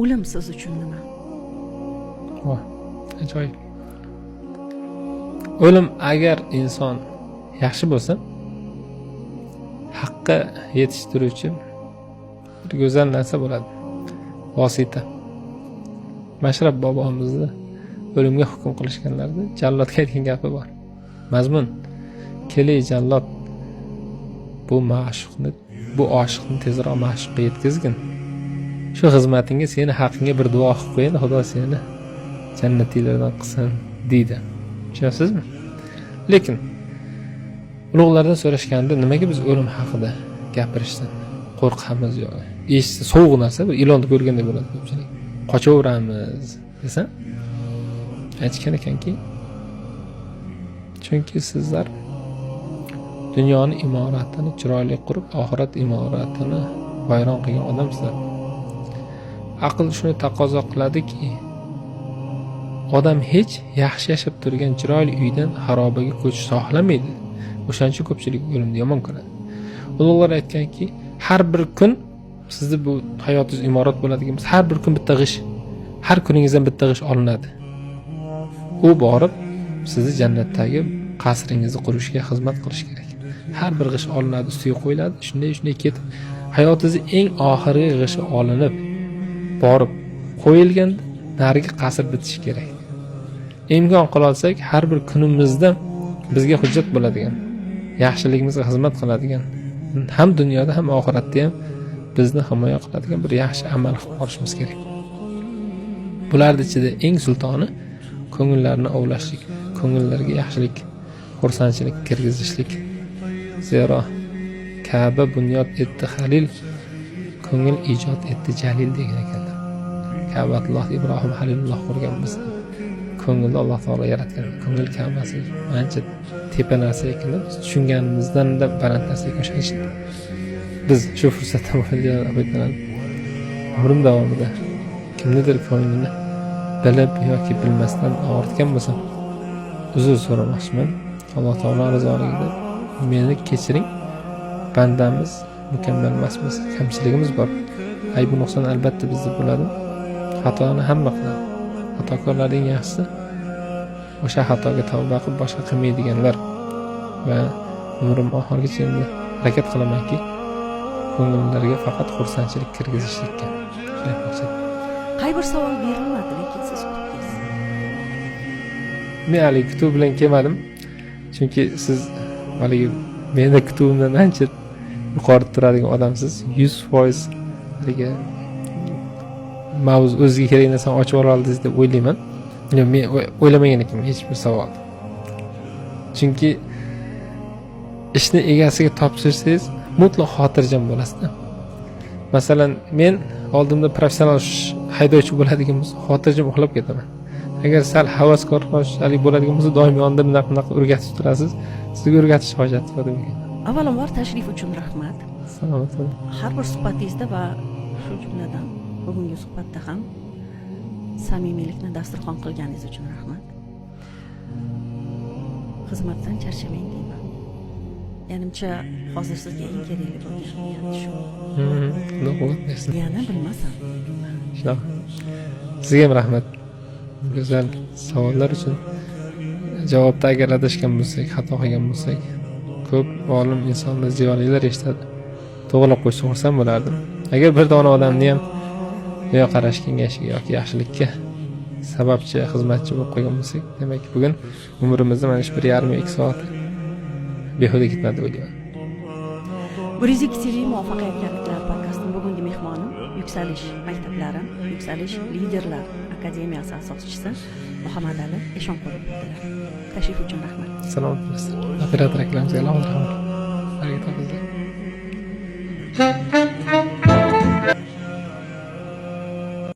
O'lim siz uchun nima? Voh, ajoyib. O'lim agar inson yaxshi bo'lsa, haqqa yetishtiruvchi bir go'zal narsa bo'ladi. Vosita. Mashrab bobomizni o'limga hukm qilishganlarida jallodga aytgan gapi bor. Mazmun: "Kelay jallod, bu oshiqni tezroq ma'shuqqa yetkazgin. Shu xizmatingga seni haqqingga bir duo qilib qo'yin, Xudo seni jannatiylardan qilsin" deydi. Tushunasizmi? Lekin ulug'lardan so'rashganda nimaga biz o'lim haqida gapirishdan qo'rqamiz yo'q? Eshitsa sovuq narsa, bir ilonni ko'rgandek bo'ladi ko'pchilik. Qochaveramiz desa, aytgan ekanki, chunki sizlar dunyoni imoratini chiroyli qurib, oxirat imoratini vayron qilgan odamsizlar. Aql shuni taqozo qiladiki, odam hech yaxshi yashab turgan chiroyli uydan xarobaga ko'chish xohlamaydi. O'shaning uchun ko'pchilik o'limni yomon ko'radi. Ulug'lar aytganki, har bir kun sizni bu hayotingiz imorat bo'ladigan, har bir kun bitta g'ish, har kuningizdan bitta g'ish olinadi. U borib sizni jannatdagi qasringizni qurishga xizmat qilish kerak. Har bir g'ish olinadi, ustiga qo'yiladi, shunday ketib, hayotingizning eng oxirgi g'ishi olinib, borib qo'yilganda narigi qasr bitishi kerak. Imkon qila olsak, har bir kunimizda bizga hujjat bo'ladigan, yaxshiligimizga xizmat qiladigan, ham dunyoda ham oxiratda ham bizni himoya qiladigan bir yaxshi amal qilib olishimiz kerak. Bularning ichida eng sultoni ko'ngillarni ovlashlik, ko'ngillarga yaxshilik, xursandchilik kirgizishlik. Zero Ka'ba bunyod etdi Halil, ko'ngil ijod etdi Jalil degan ekanlar. Ka'batulloh Ibrohim Halilulloh qurgan biz. Ko'ngilni Alloh taolo yaratgan. Ko'ngil Ka'basi ancha tepa narsa ekan, biz tushunganimizdan da baland narsa ekan. O'shaning uchun biz shu fursatdan foydalanib umrim davomida kimnidir ko'nglini bilib yoki bilmasdan og'ritgan bo'lsam, uzr so'ramoqchiman. Alloh taolo rizoligida meni kechiring. Bandamiz mukammal emasmiz, kamchiligimiz bor. Aybi nuqson albatta bizda bo'ladi. Xatoni hamma qiladi. Xatokorlarning yaxshisi o'sha xatoga tavba qilib boshqa qilmaydiganlar va umrim oxirigacha endi harakat qilamanki, ko'ngillarga faqat xursandchilik kirgizishlikka. Qay bir savol berilmadi, lekin siz kutdingiz. Men hali kutub bilan kelmadim. Chunki siz haligi meni kutubimdan ancha yuqori turadigan odamsiz. 100% haligi mavzu o'ziga kerak narsani ochib oldingiz deb o'ylayman. Men o'ylamagan ekanman hech bir savol. Chunki ishni egasiga topshirsangiz mutlaq xotirjam bo'lasizda. Masalan, men oldimda professional haydovchi bo'ladigan bo'lsa, xotirjam uxlab ketaman. Agar sal havaskor bo'ladigan bo'lsa, doim yonida bunaqa o'rgatib turasiz. Sizga o'rgatish hojati yo'q deb ekan. Avvalambor tashrif uchun rahmat. Salomat bo'ling. Har bir suhbatingizda va shu jumladan bugungi suhbatda ham samimiylikni dasturxon qilganingiz uchun rahmat. Xizmatdan charchamang deyman. Menimcha hozir sizga eng kerakli bo'lgan shu. Yana bilmasam. Shunaqa. Sizga ham rahmat. Go'zal savollar uchun. Javobda agar adashgan bo'lsak, xato qilgan bo'lsak, ko'p olim insonlar, ziyolilar eshitadi. To'g'rilab qo'ysa xursand bo'lardim. Agar bir dona odamni ham dunyoqarash kengashiga yoki yaxshilikka sababchi, xizmatchi bo'lib qo'ygan bo'lsak, demak bugun umrimizda mana shu 1,5-2 soat behuda ketmadi deyman. Brizik TV muvaffaqiyat kalitlari podkastining bugungi mehmoni Yuksalish maktablari, Yuksalish liderlar akademiyasi asoschisi Muhammadali Eshonqulov bo'ldilar. Tashrif uchun rahmat. Salomat bo'lasiz. Operator akalarimiz alohida rahmat.